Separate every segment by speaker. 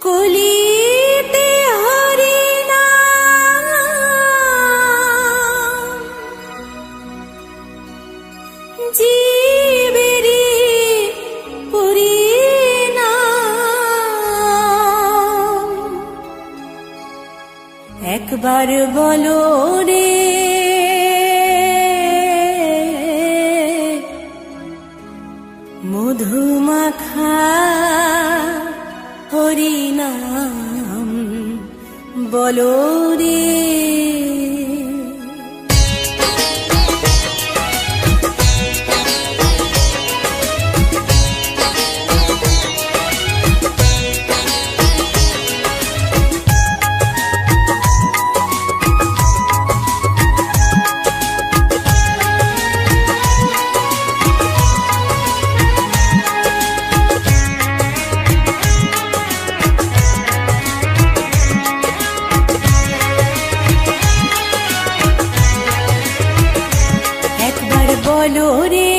Speaker 1: কলিতে হরি নাম জীবেরি পরিণাম। একবার বলো রে মধুমাখা হরিনাম বলো রে। বলো রে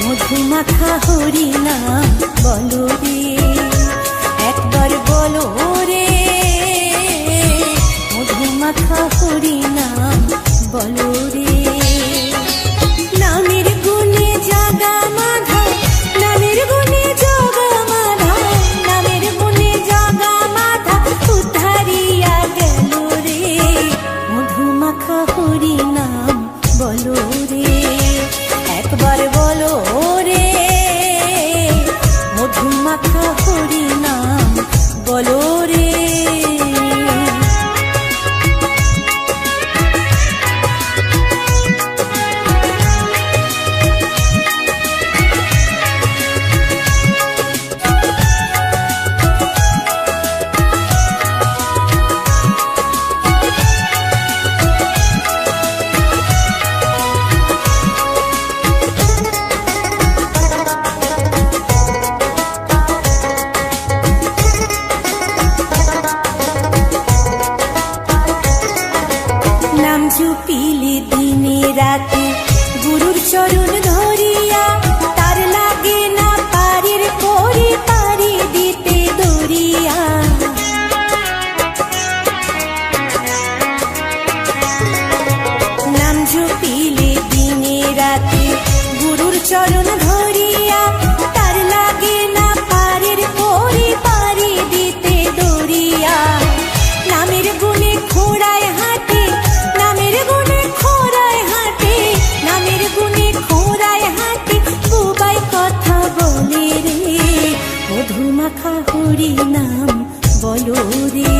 Speaker 1: মধুমাখা হরিনাম বলো রে। একবার বলো রে মধুমাখা হরিনাম বলো রে। নামের গুণে জাগা মাধা, নামের গুণে জগা মাধা, নামের গুণে জাগা মাধা উদ্ধারিয়া গেল রে মধুমাখা হরিনাম বলো রে। একবার বলো রে মধুমাখা হরিনাম বলো রে। জুপিলে দিনে রাতে গুরুর চরণ ধরিয়া, তার লাগে না পারির করে পারি দিতে দরিয়া। নাম জুপিলে দিনে রাতে গুরুর চরণ ধরিয়া, তার লাগে না পারির করে পারি দিতে দরিয়া। নামের গুণে খোড়ায় হাতে, নামের গুণে খোড়ায় হাতে, নামের গুণে খোড়ায় হাতে বুবাই কথা বলে রে মধুমাখা হরিনাম বলো রে।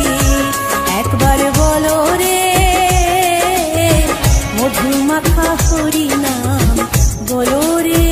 Speaker 1: একবার বলো রে মধুমাখা হরিনাম বলো রে।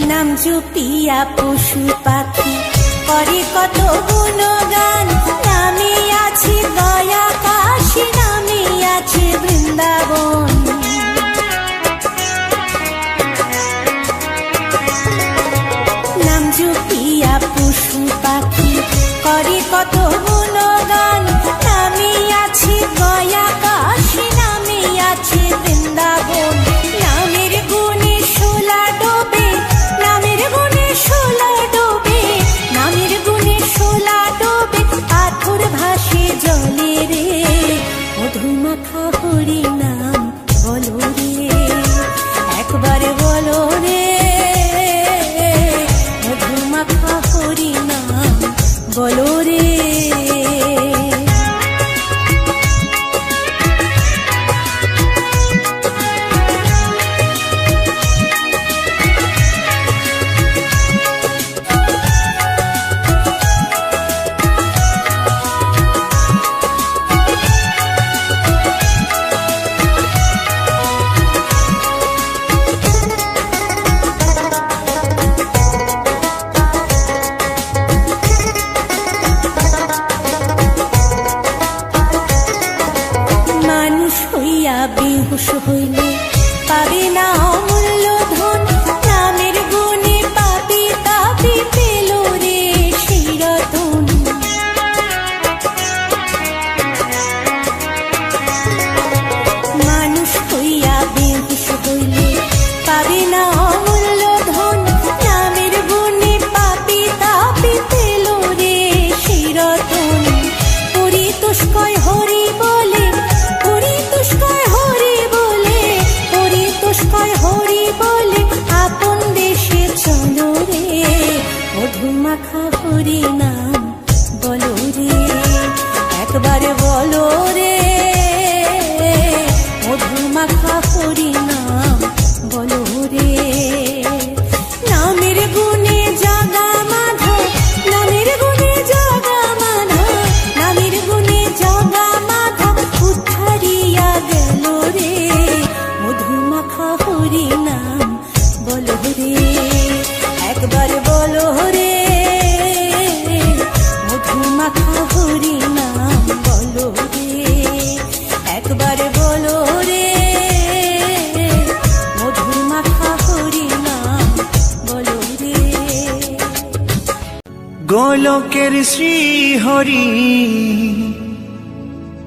Speaker 1: নাম জপিয়া পশু পাখি করে কত গুণগান, নামে আছে গয়া কাশী, নামে আছে বৃন্দাবন। নাম জপিয়া পশু পাখি করে কত গুণগান, নামে আছে গয়া কাশী, নামে আছে বৃন্দাবন। নামের গুণে শোলা ডোবে, নামের গুণে শোলা ডোবে, নামের গুণে শোলা ডোবে পাথর ভাসে জলে রে মধুমাখা হরিনাম বলো রে। একবার বলো রে মধুমাখা হরিনাম বলো রে। মাখা হরি নাম বলো রে, একবার বলো রে, মধু মাখা হরি নাম বলো রে। নামের গুণে জাগা মাধব, নামের গুণে জাগা মাধব, নামের গুণে জাগা মাধব উদ্ধারিয়া গেল রে, মধু মাখা হরি নাম বলো রে, একবার বলো রে, মধু মাখা হরি নাম বলো রে, একবার বলো রে, মধু মাখা হরি নাম বলো রে।
Speaker 2: গোলকের শ্রী হরি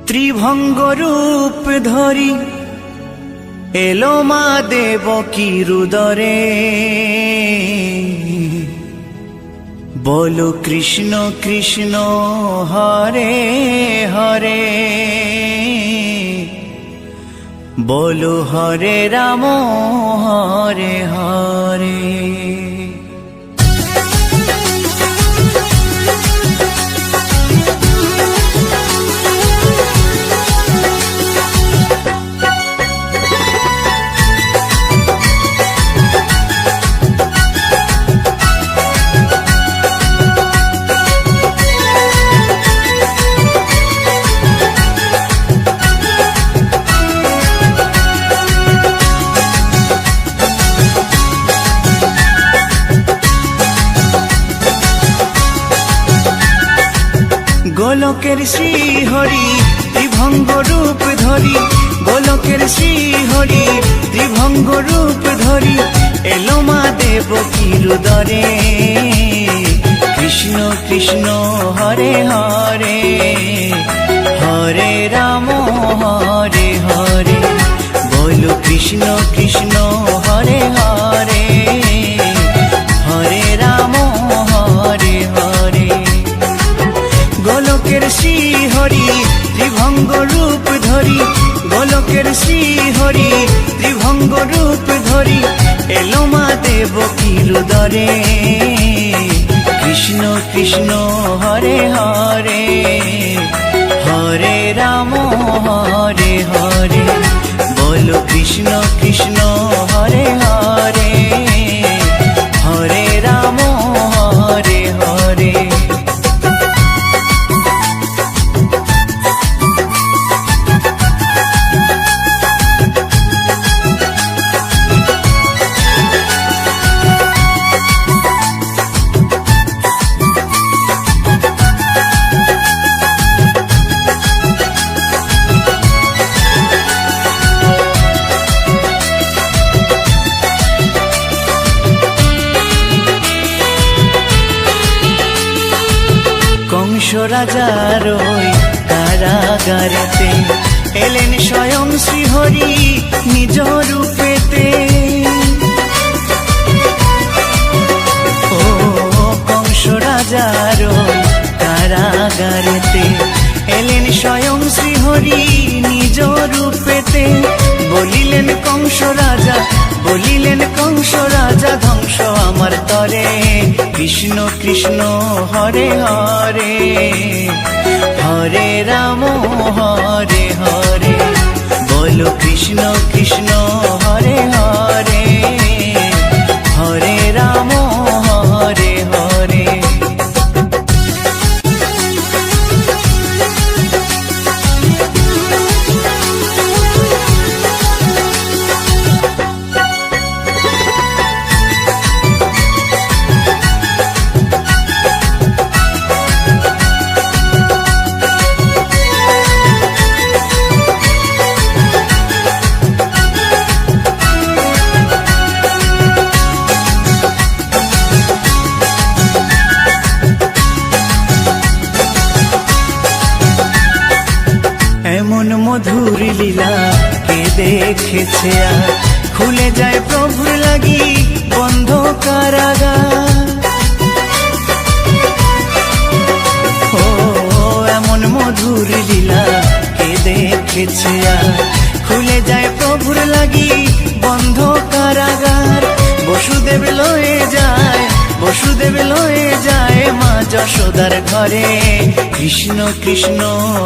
Speaker 2: ত্রিভঙ্গ রূপ ধরি এলো মা দেবকী রুদরে, বলো কৃষ্ণ কৃষ্ণ হরে হরে, বলো হরে রাম হরে হরে। গোলকের শ্রী হরি ত্রিভঙ্গ রূপ ধরি, গোলকের শ্রী হরি ত্রিভঙ্গ রূপ ধরি এলো মা দেবকী রুদরে, কৃষ্ণ কৃষ্ণ হরে হরে, হরে রাম হরে হরে, বলো কৃষ্ণ কৃষ্ণ হরে হরে, হরে রাম হরে হরে। গোলকের শ্রী হরি ত্রিভঙ্গ রূপ ধরি, গোলকের শ্রী হরি ত্রিভঙ্গ রূপ ধরি এলো মা দেবকী রুদরে, কৃষ্ণ কৃষ্ণ হরে হরে, হরে রাম হরে হরে, বলো কৃষ্ণ কৃষ্ণ হরে হরে, হরে রাম হরে হরে। কংস রাজার ওই কারাগারেতে এলেন স্বয়ং শ্রীহরি নিজ রূপেতে, ও কংস রাজার ওই কারাগারেতে এলেন স্বয়ং শ্রীহরি নিজ রূপেতে, বলিলেন কংস রাজা, বলিলেন কংস রাজা ধ্বংস আমার তরে, কৃষ্ণ কৃষ্ণ হরে হরে, হরে রাম হরে হরে, বলো কৃষ্ণ কৃষ্ণ হরে হরে, হরে রাম হরে হরে। এমন মধুর লীলা কে দেখেছে আর, খুলে যায় প্রভুর লাগি বন্ধ কারাগার, ও এমন মধুর লীলা কে দেখেছে আর, খুলে যায় প্রভুর লাগি বন্ধ কারাগার, বসুদেব লয়ে যায় বসুদেব লয়ে যায় মা যশোদার ঘরে। কৃষ্ণ কৃষ্ণ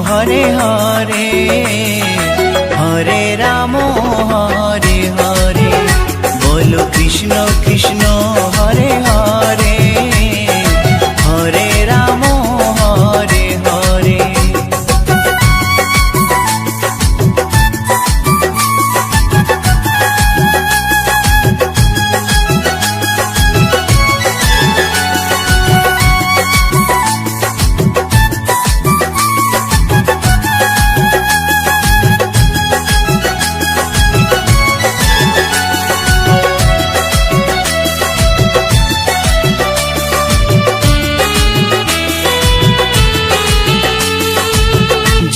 Speaker 2: হরে হরে, হরে রাম হরে হরে, বলো কৃষ্ণ কৃষ্ণ হরে হরে, হরে রাম হরে হরে।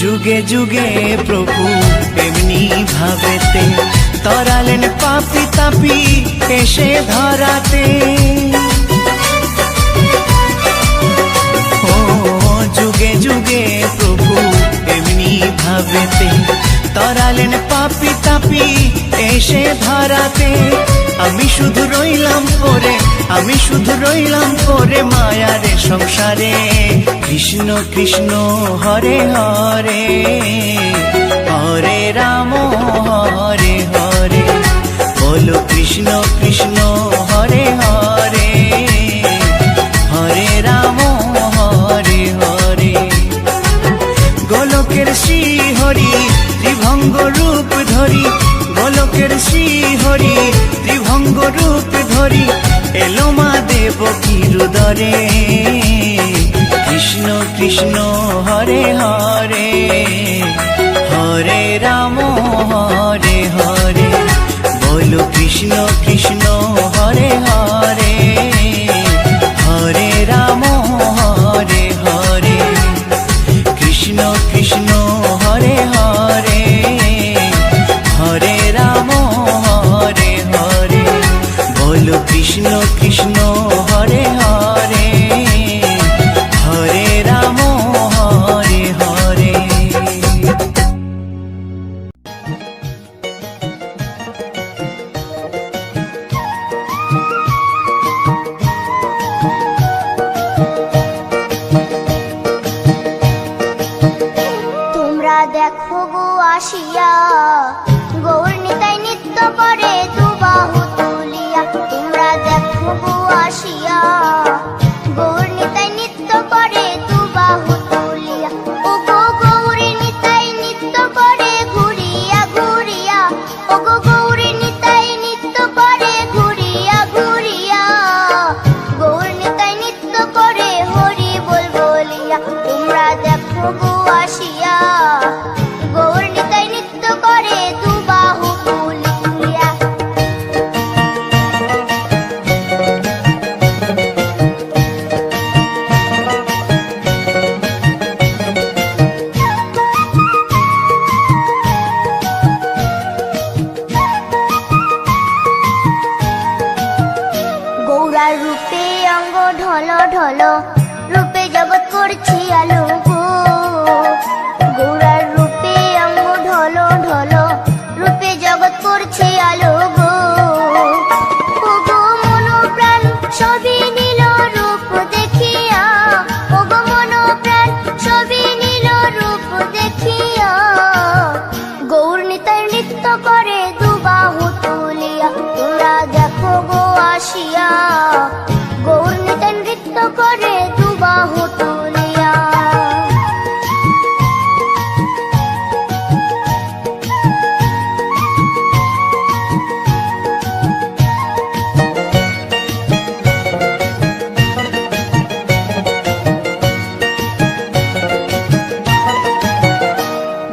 Speaker 2: যুগে যুগে প্রভু এমনি ভাবেতে তরালেন পাপি তাপি এসে ধরাতে। ও যুগে যুগে প্রভু এমনি ভাবেতে তরালেন পাপি তাপি এসে ধরাতে। আমি শুধু রইলাম পরে, আমি শুধু রইলাম পরে মায়ারে সংসারে। কৃষ্ণ কৃষ্ণ হরে হরে, হরে রাম হরে হরে, বলো কৃষ্ণ কৃষ্ণ হরে হরে, হরে রাম হরে হরে। গোলকের শ্রী হরি ত্রিভঙ্গ রূপ ধরি, গোলকের শ্রী হরি ত্রিভঙ্গ রূপ ধরি, এলো মা দেবকীর উদরে। কৃষ্ণ কৃষ্ণ হরে হরে, হরে রাম হরে হরে, বলো কৃষ্ণ কৃষ্ণ হরে হরে, হরে রাম হরে হরে। কৃষ্ণ কৃষ্ণ হরে হরে, হরে রাম হরে হরে, বলো কৃষ্ণ কৃষ্ণ হরে হরে, হরে রাম হরে হরে।
Speaker 3: তোমরা দেখো গো আসিয়া, গৌর নিতাই নৃত্য করে দুবাহু তুলিয়া। তোমরা দেখো গো আসিয়া, গৌর নিতাই নৃত্য করে দুবাহু তুলিয়া। ও গো গৌরী নিতাই নৃত্য করে ঘুরিয়া ঘুরিয়া, ও গো গৌরী নিতাই নৃত্য করে ঘুরিয়া ঘুরিয়া। গৌর নিতাই নৃত্য করে হরি বল বলিয়া। তোমরা দেখো গো আসিয়া, গৌর নিতাই নৃত্য করে দুবাহু তুলিয়া। গৌরার রূপে অঙ্গ ঢল ঢল, রূপে জগৎ করছি আলো গো। গৌরার রূপে অঙ্গ ঢল ঢল, রূপে জগৎ করছি আলো গো। ও গো মন প্রাণ সবই নীল রূপ দেখিয়া, ও গো মন প্রাণ সবই নীল রূপ দেখিয়া। গৌর নিতাই নৃত্য করে দুবাহু তুলিয়া। তোমরা দেখো গো আসিয়া, গৌর নিতাই নৃত্য করে দুবাহু তুলিয়া।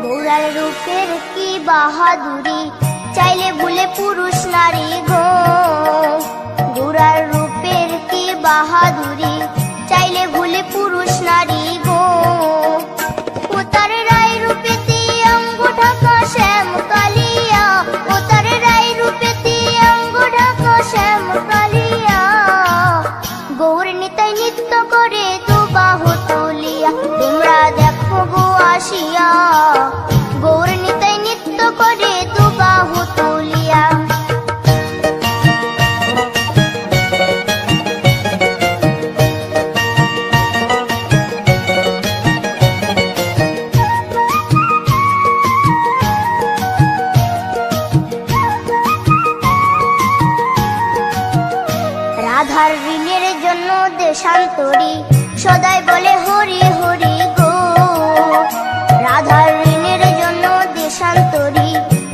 Speaker 3: গৌরার রূপের কি বাহাদুরি, চাইলে ভুলে পুরুষ নারী গো। গৌরার রূপের কি বাহাদুরি, চাইলে ভুলে পুরুষ নারী গো। ও তার রায় রূপেতে অঙ্গ ঢাকা শ্যাম কালিয়া, ও তার রায় রূপেতে অঙ্গ ঢাকা শ্যাম কালিয়া। গৌর নিতাই নৃত্য করে দুবাহু তুলিয়া। তোমরা দেখো গো আসিয়া, গৌর নিতাই নৃত্য করে দুবাহু তুলিয়া। ঋণের জন্য দেশান্তরী সদাই বলে হরি হরি গো। রাধার ঋণের জন্য দেশান্তরী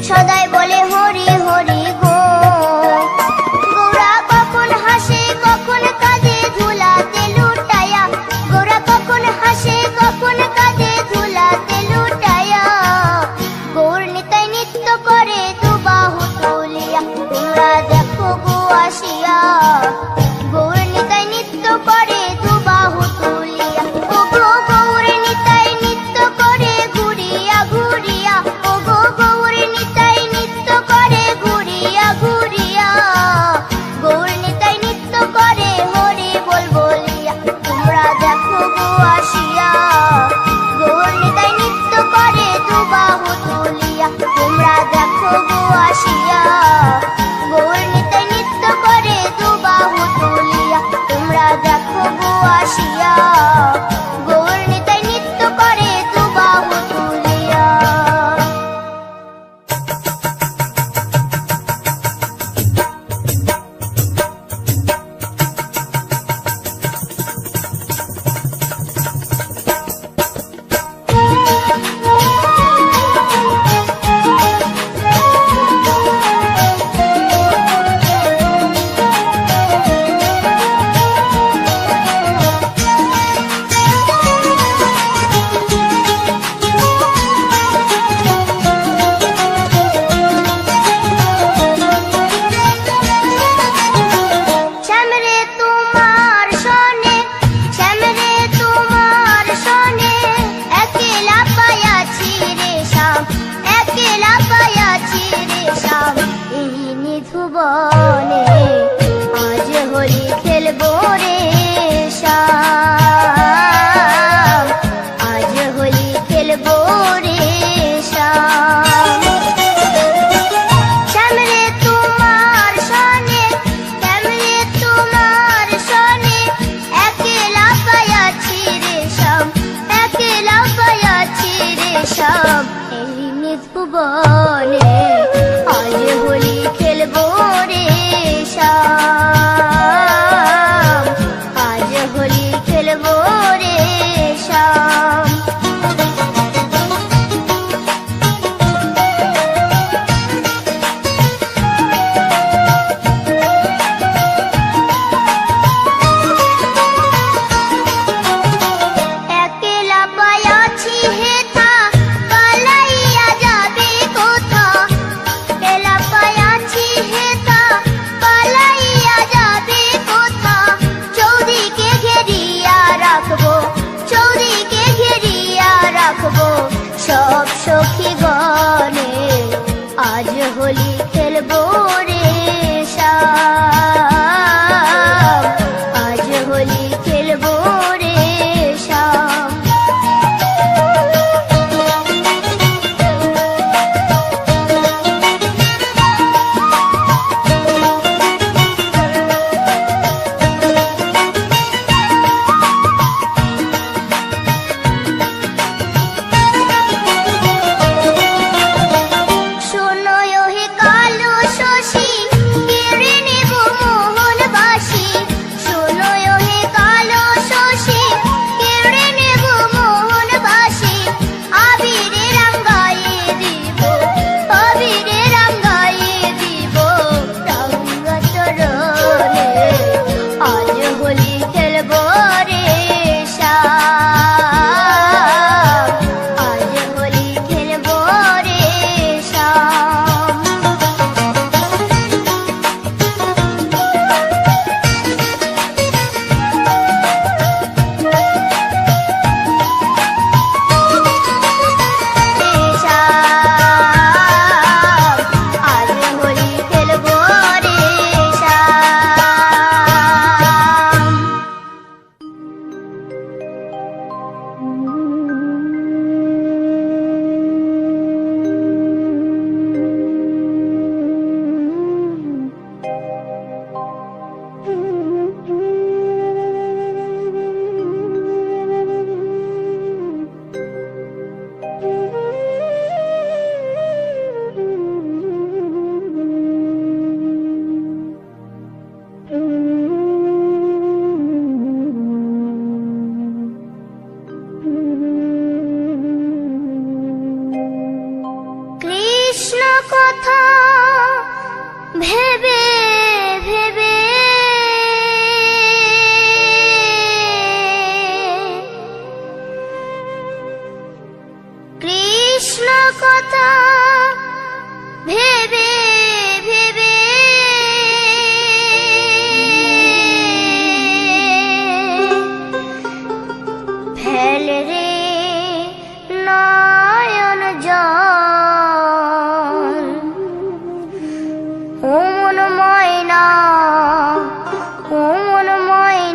Speaker 3: সদাই বলে হরি হরি গো। গৌরা কখন হাসে কখন কাঁদে ধুলাতে লুটায়া, গৌরা কখন হাসে কখন কাঁদে ধুলাতে লুটায়া। গৌর নিতাই নৃত্য করে দুবাহু তুলিয়া, তোমরা দেখো গো আসিয়া। গৌর নিতাই নৃত্য করে দুবাহু তুলিয়া, ও গো গৌর নিতাই নৃত্য করে ঘুরিয়া ঘুরিয়া, ও গো গৌর নিতাই নৃত্য করে ঘুরিয়া ঘুরিয়া। গৌর নিতাই নৃত্য করে হরি বল বলিয়া, তোমরা দেখো গো আসিয়া। গৌর নিতাই নৃত্য করে দুবাহু তুলিয়া, তোমরা দেখো গো আসিয়া। গৌর নিতাই নৃত্য করে দুবাহু তুলিয়া, তোমরা দেখো গো আসিয়া। গৌর নিতাই নৃত্য করে দুবাহু তুলিয়া। শ্যামরে তোমার সনে, শ্যামরে তোমার সনে, একলা পায়াছি রে শ্যাম, একলা পায়াছি রে শ্যাম। এই নিধুবনে আজ হোলি খেলবো রে শ্যাম, আজ হোলি খেলবো রে শ্যাম। শ্যামরে তোমার সনে, শ্যামরে তোমার সনে,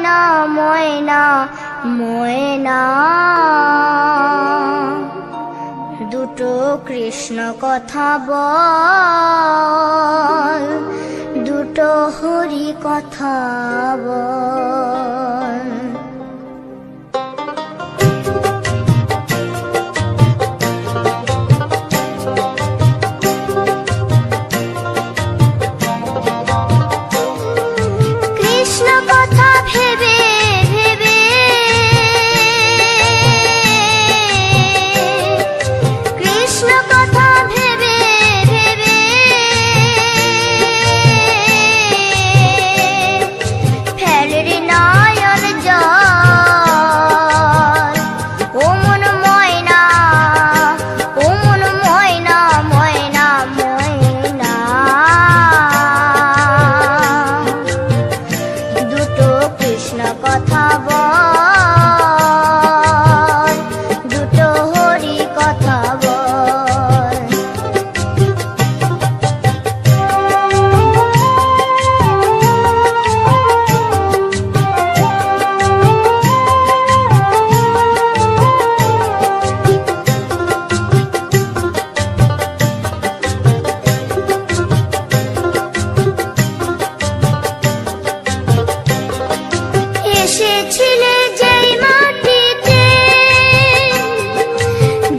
Speaker 3: ময়না ময়না ময়না দুটো কৃষ্ণ কথা বল, দুটো হরি কথা বল। কৃষ্ণ কথা ভেবে ভেবে কৃষ্ণ কথা ভেবে ভেবে ফেলে নয়ন জল। ও মন ময়না, ও মন ময়না ময়না ময়না দুটো কৃষ্ণ কথা বল, দুটো হরি কথা বল। এসেছিলে যেই মাটিতে,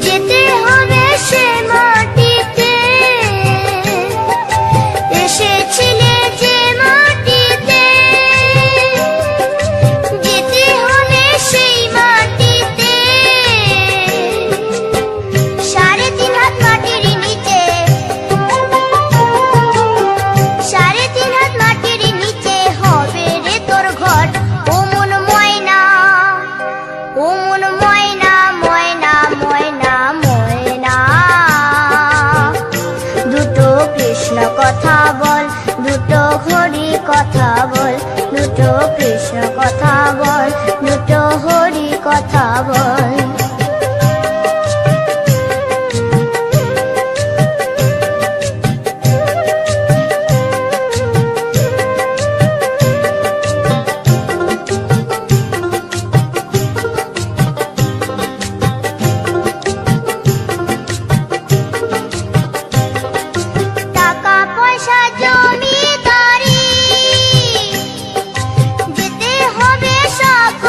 Speaker 3: যেতে হবে সে মাটিতে। এসেছিলে যে মাটিতে, যেতে হবে সেই মাটিতে। 3.5 হাত মাটির নিচে, 3.5 হাত মাটির নিচে হবে রে তোর ঘর। ও মন ময়না, ও মন ময়না ময়না ময়না ময়না দুটো কৃষ্ণ কথা বল, দুটো হরি কথা বল, দুটো কৃষ্ণ কথা বল, দুটো হরি কথা বল। টাকা পয়সা জমিদারি, যেতে হবে সব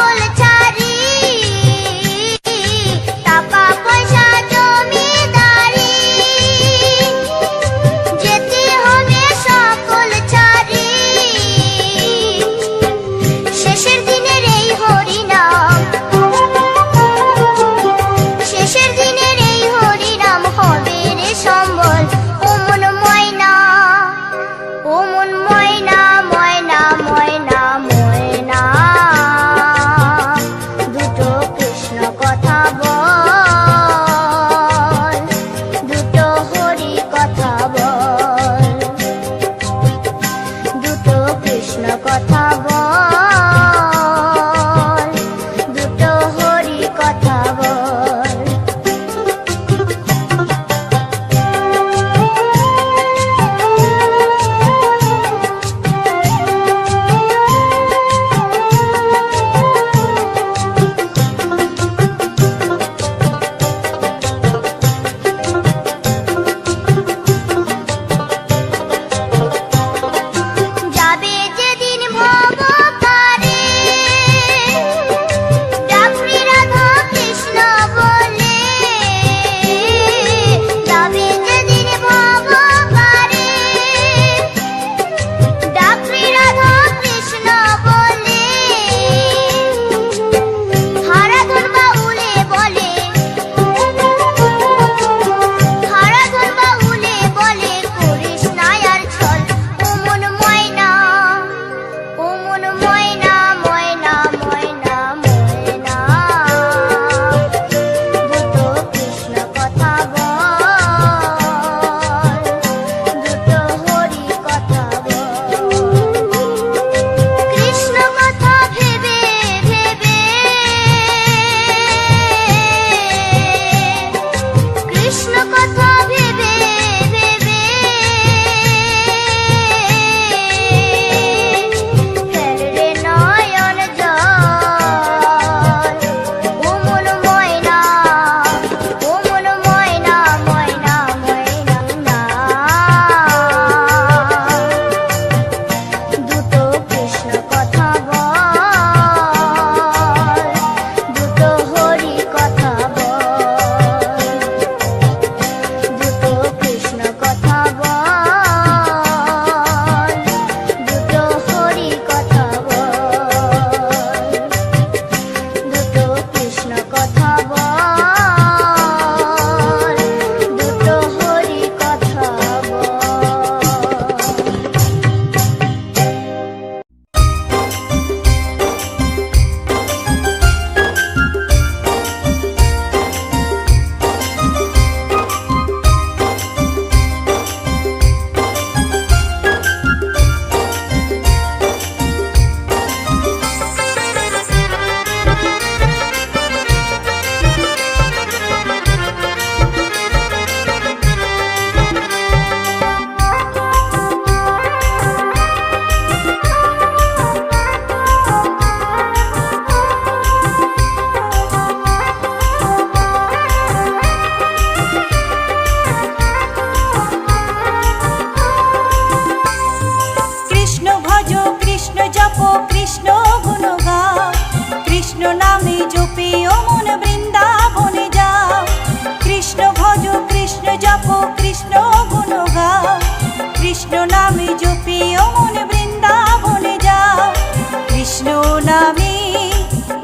Speaker 1: নামে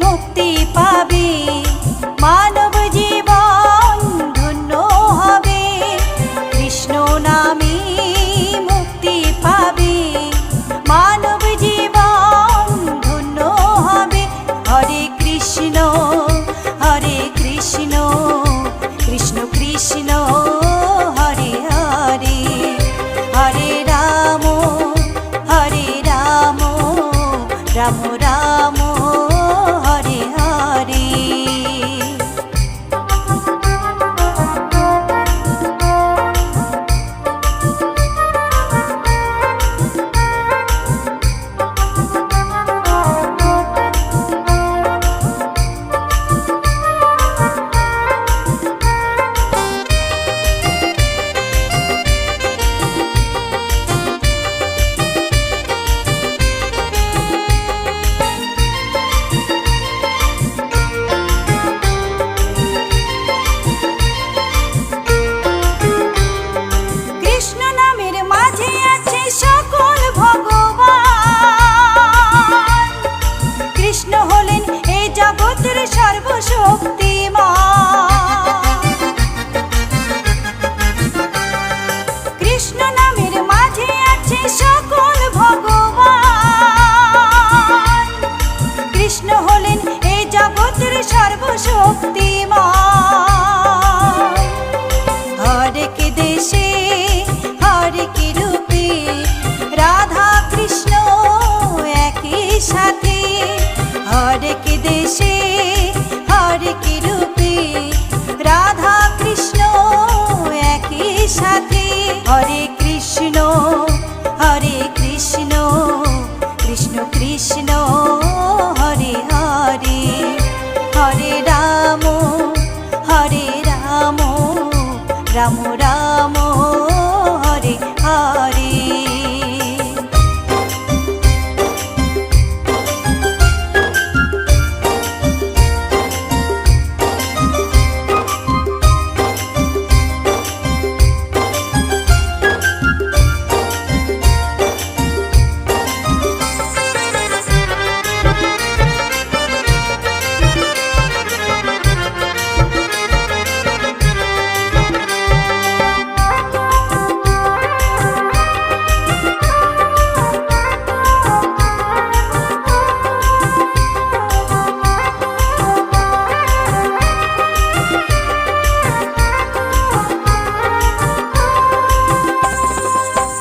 Speaker 1: মুক্তি পাবে, মানব জীবন ধন্য হবে। কৃষ্ণ নামে মুক্তি পাবে, মানব জীবন ধন্য হবে। হরে কৃষ্ণ কৃষ্ণ কৃষ্ণ হরে হরে, হরে রাম রাম রাম হরে হরে। কৃষ্ণ নামের মাঝে আছে সকল ভগবান, কৃষ্ণ হলেন এই জগতের সর্বশক্তিমান। কৃষ্ণ নামের মাঝে আছে সকল ভগবান, কৃষ্ণ হলেন এই জগতের সর্বশক্তিমান। হরেক দেশে হরেক রূপে রাধা কৃষ্ণ একই সাথে, হরেক দেশে হরেক রূপে রাধা কৃষ্ণ একই সাথে। হরে কৃষ্ণ কৃষ্ণ কৃষ্ণ হরে হরে, হরে রাম রাম রাম হরে হরে।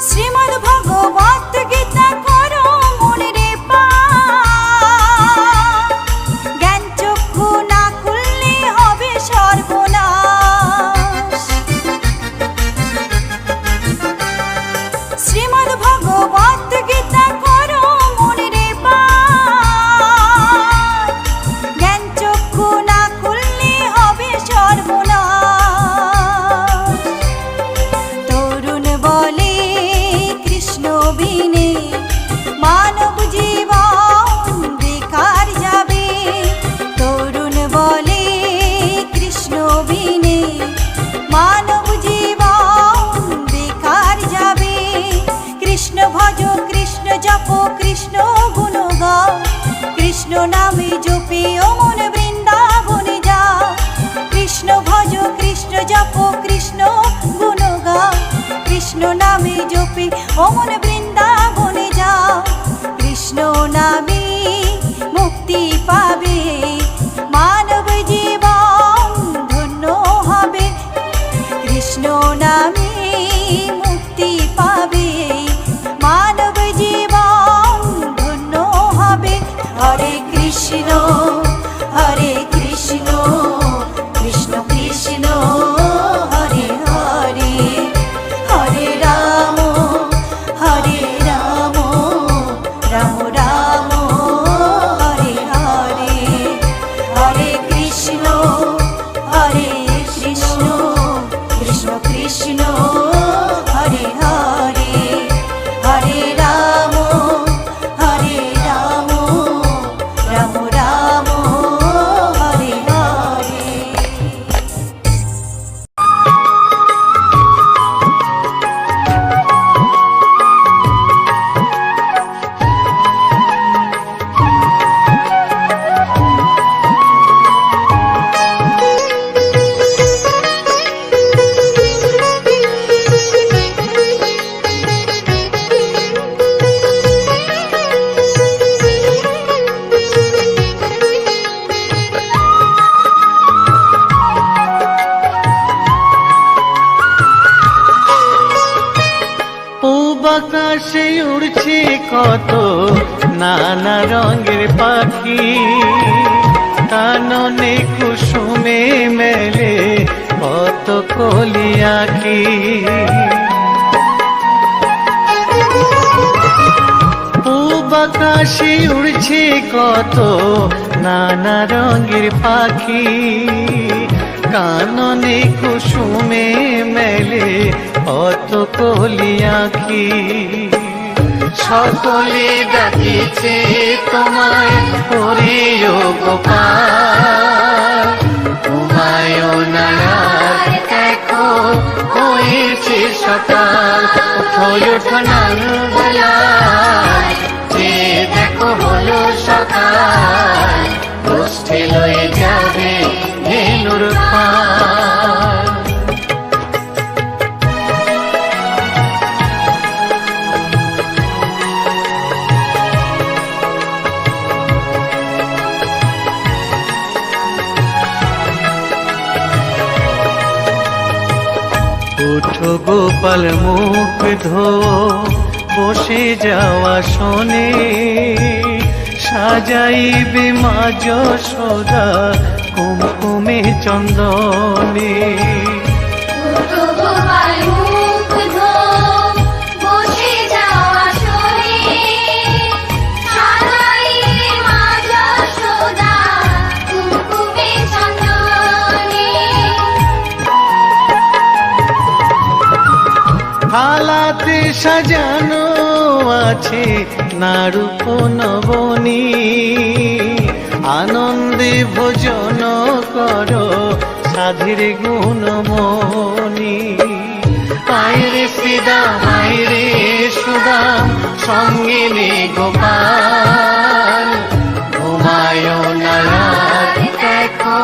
Speaker 1: শ্রীমদ্ ভগবত গীতা করো মনে রে পাঠ, জ্ঞান চক্ষু না খুললে হবে সর্বনাশ। শ্রীমদ্ ভগবত গীতা করো মনে রে পাঠ, জ্ঞান চক্ষু না খুললে হবে সর্বনাশ। তরুণ বলে কৃষ্ণ বিনে মানব জীবন বেকার যাবে, তরুণ বলে কৃষ্ণ বিনে মানব জীবন বেকার যাবে। কৃষ্ণ ভজ কৃষ্ণ জপ কৃষ্ণ গুণ গাও, কৃষ্ণ নামে জপে ও মন বৃন্দাবনে যাও। কৃষ্ণ ভজ কৃষ্ণ জপ কৃষ্ণ গুণ গাও, কৃষ্ণ নামে জপে ও মন বৃন্দাবনে যাও। কৃষ্ণ নামে মুক্তি পাবে, মানব জীবন ধন্য হবে। কৃষ্ণ নামে মুক্তি পাবে, মানব জীবন ধন্য হবে। হরে কৃষ্ণ কৃষ্ণ কৃষ্ণ হরে হরে, হরে রাম রাম রাম হরে হরে, হরে কৃষ্ণ কৃষ্ণ কৃষ্ণ হরে হরে, হরে রাম রাম রাম
Speaker 2: কত নানা রঙের পাখি, কাননে কুসুমে মেলে কত কলি আঁকি। পূব আকাশে উড়ছে কত নানা রঙের পাখি, কাননে কুসুমে মেলে কত কলি আঁকি। সকলে ডাকিছে তোমায় হরিও গোপাল, ঘুমায়ও না আর দেখো হয়েছে সকাল। ওঠো ওঠো নানবেলায়, যে দেখো হলো সকাল, গোষ্ঠী লয়ে যাবে ধেনুর পাল। উঠো গোপাল মুখ ধো, বসে যাওয়া শোনে, সাজাইবে মা যশোদা কুমকুমে চন্দনে। থালাতে সাজানো আছে নারূপ নবনী, আনন্দে ভোজন করো সাধীর গুণমণি। আয়রে শ্রীদাম আয়রে সুদাম, সঙ্গে নে গোপাল, ঘুমায়ও না রাত দেখো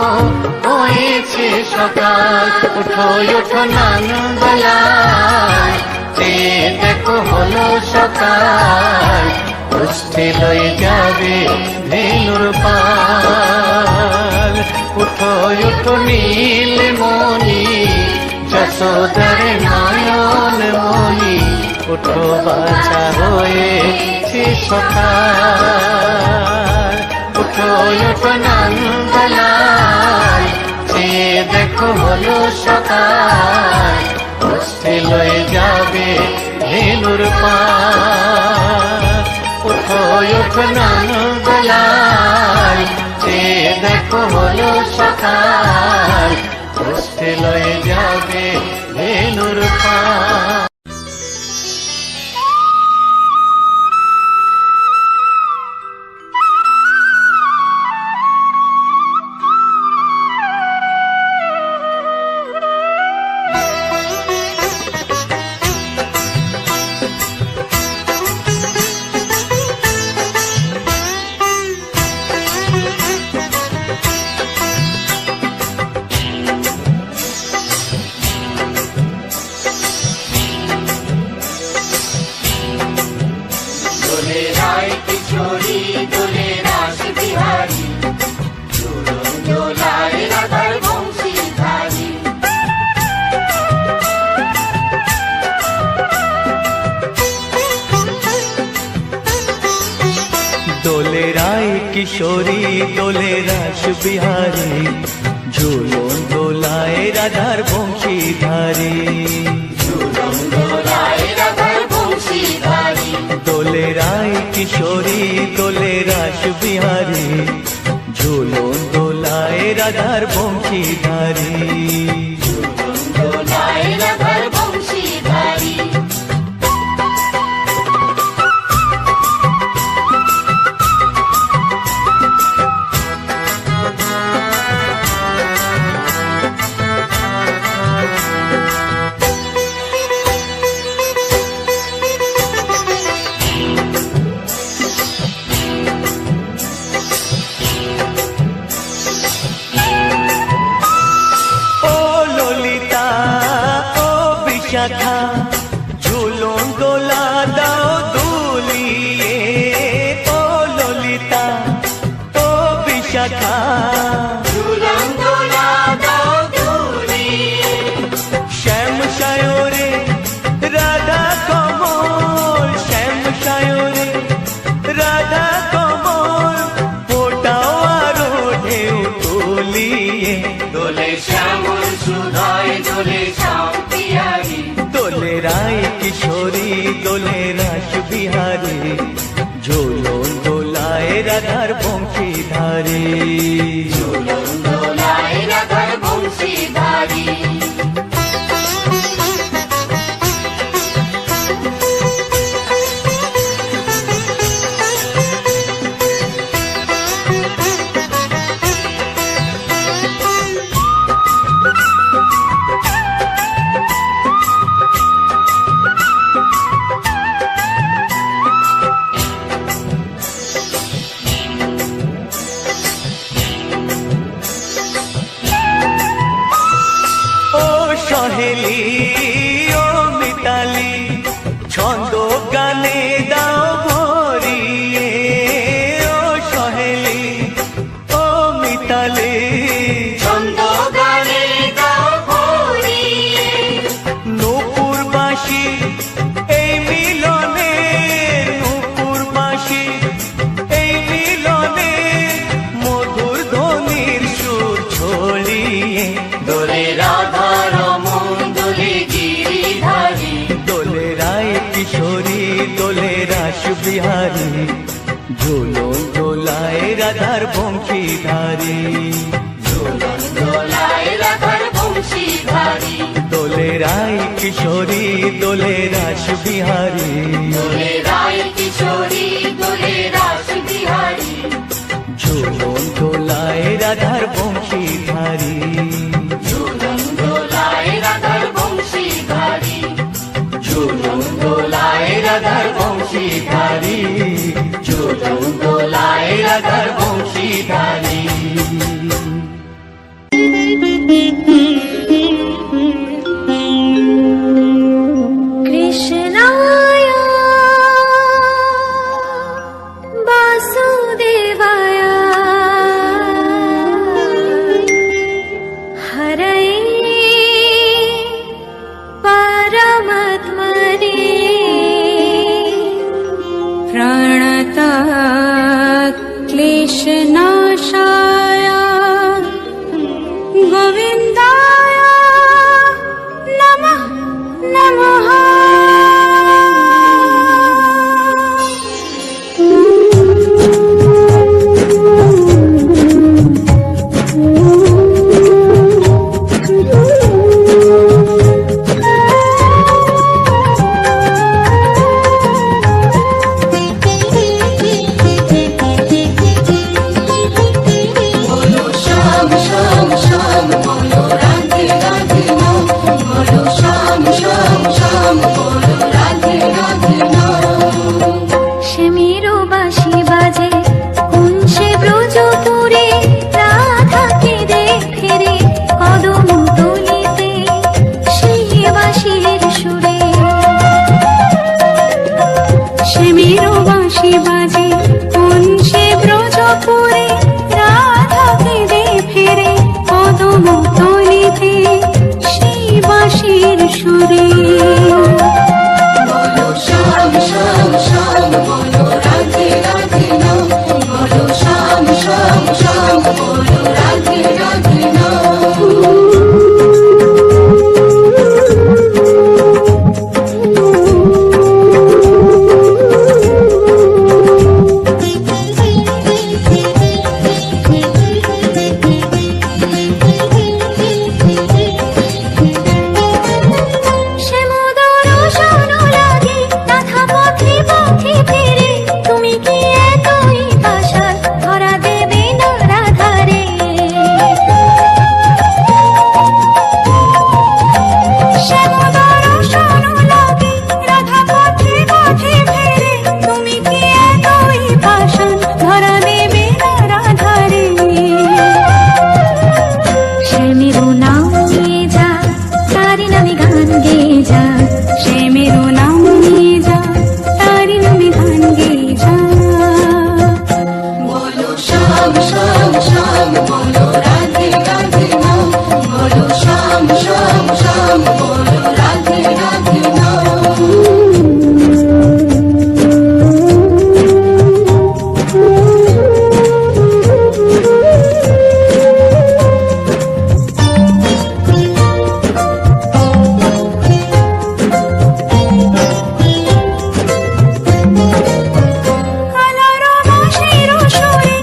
Speaker 2: হয়েছে সকাল। উঠো ওঠো নানবেলায়, যে দেখো হলো সকাল, গোষ্ঠী লয়ে যাবে ধেনুর পাল। উঠো ওঠো নীলমণি, যশোদার নয়ন মণি, উঠো বাছা হয়েছে সকাল। উঠো ওঠো নানবেলায়, যে দেখো হলো সকাল, গোষ্ঠী লয়ে যাবে ধেনুর পাল। উঠো ওঠো নানবেলায়, যে দেখো হলো সকাল, গোষ্ঠী লয়ে যাবে ধেনুর পাল। দোলে রায় কিশোরী দোলে রাস বিহারী, ঝুলন দোলায় রাধার বংশীধারী। দোলে রায় কিশোরী দোলে রাস বিহারী, ঝুলন দোলায় রাধার বংশীধারী। বিশাখা ঝুলন দোলা দাও দুলিয়ে, ও ললিতা ও বিশাখা ঝুলন দোলা দাও দুলিয়ে। শ্যাম সায়রে রাধা কমল, শ্যাম সায়রে বংশীধারী।
Speaker 4: ঝুলন দোলায় রাধার বংশীধারী।
Speaker 2: ও সহেলি ও মিতালি ছন্দ গানে দাও ভরিয়ে। ও সহেলি ও মিতালি
Speaker 4: ছন্দ গানে গাও ভরিয়ে।
Speaker 2: নূপুর বাঁশি এই মিলনে, নূপুর বাঁশি এই মিলনে মধুর ধ্বনির সুর ছড়িয়ে।
Speaker 4: দোলে রাধা রমন দোলে গিরিধারী।
Speaker 2: দোলে রায় কিশোরী দোলে রাস বিহারী। ঝুলন দোলায় রাধার বংশীধারী।
Speaker 4: ঝুলন দোলায় রাধার বংশীধারী।
Speaker 2: দোলে রায় কিশোরী দোলে রাস বিহারী।
Speaker 4: দোলে রায় কিশোরী দোলে রাস বিহারী।
Speaker 2: ঝুলন দোলায় রাধার বংশীধারী।
Speaker 4: ঝুলন দোলায় রাধার বংশীধারী। ঝুলন দোলায় রাধার বংশীধারী। ঝুলন দোলায় রাধার বংশীধারী।
Speaker 1: কৃষ্ণায় বাসুদেবায় হরয়ে পরমাত্মনে প্রণতাৎ ক্লেশনাশায় গোবিন্দায় নমঃ নমঃ।
Speaker 4: বলো শ্যাম শ্যাম শ্যাম বলো রাধে রাধে নাম। বলো শ্যাম শ্যাম শ্যাম বলো রাধে রাধে নাম।
Speaker 1: সে মেরো বাঁশি বাজে কোন সে ব্রজপুরে, রাধাকে দেখে কদম তলিতে সেই বাঁশির সুরে। সে মেরো বাঁশি বাজে কোন সে ব্রজপুরে, রাধাকে দেখে কদম তলিতে সেই বাঁশির সুরে।
Speaker 4: বলো শ্যাম শ্যাম শ্যাম বলো রাধে রাধে নাম। বলো শ্যাম শ্যাম শ্যাম বলো রাধে রাধে নাম।
Speaker 1: সে মধুর শোন লাগে রাধা পথে পথে ফিরে, তুমি কি এতই পাষাণ ধরা দেবে না রাধারে। সে মধুর শোন লাগে রাধা পথে পথে ফিরে, তুমি কি এতই পাষাণ ধরা দেবে না রাধারে। সে মেরো নাম নিয়ে যা তারি নামে গান গেয়ে যা। সে মেরো নাম নিয়ে যা তারি নামে গান গেয়ে যা।
Speaker 4: বলো শ্যাম শ্যাম শ্যাম বলো রাধে রাধে নাম। বলো শ্যাম শ্যাম শ্যাম বলো রাধে রাধে নাম।
Speaker 1: কালার বাঁশির সুরে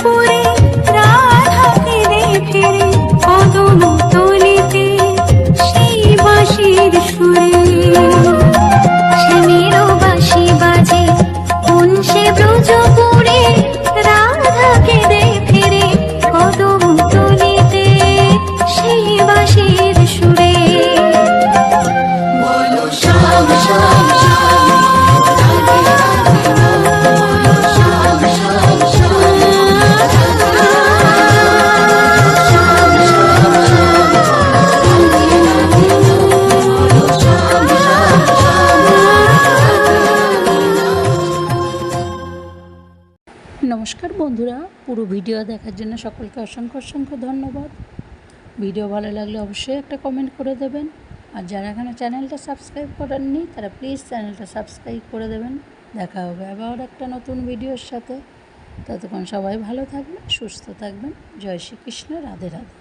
Speaker 1: পুরে রাধা কেঁদে ফেরে কদম তলিতে সেই বাঁশির সুরে শ্যামেরও বাঁশি বাজে কোন সে ব্রজপুরে রাধা কেঁদে ফেরে কদম তলিতে সেই বাঁশির সুরে
Speaker 4: বলো শ্যাম শ্যাম শ্যাম রাধে রাধে নাম বলো শ্যাম শ্যাম শ্যাম শ্যাম শ্যাম শ্যাম রাধে রাধে নাম বলো শ্যাম শ্যাম শ্যাম
Speaker 5: নমস্কার বন্ধুরা, পুরো ভিডিও দেখার জন্য সকলকে অসংখ্য অসংখ্য ধন্যবাদ। ভিডিও ভালো লাগলে অবশ্যই একটা কমেন্ট করে দেবেন, আর যারা এখানে চ্যানেলটা সাবস্ক্রাইব করেননি তারা প্লিজ চ্যানেলটা সাবস্ক্রাইব করে দেবেন। দেখা হবে আবার একটা নতুন ভিডিওর সাথে। ততক্ষণ সবাই ভালো থাকবেন, সুস্থ থাকবেন। জয় শ্রীকৃষ্ণ, রাধে রাধে।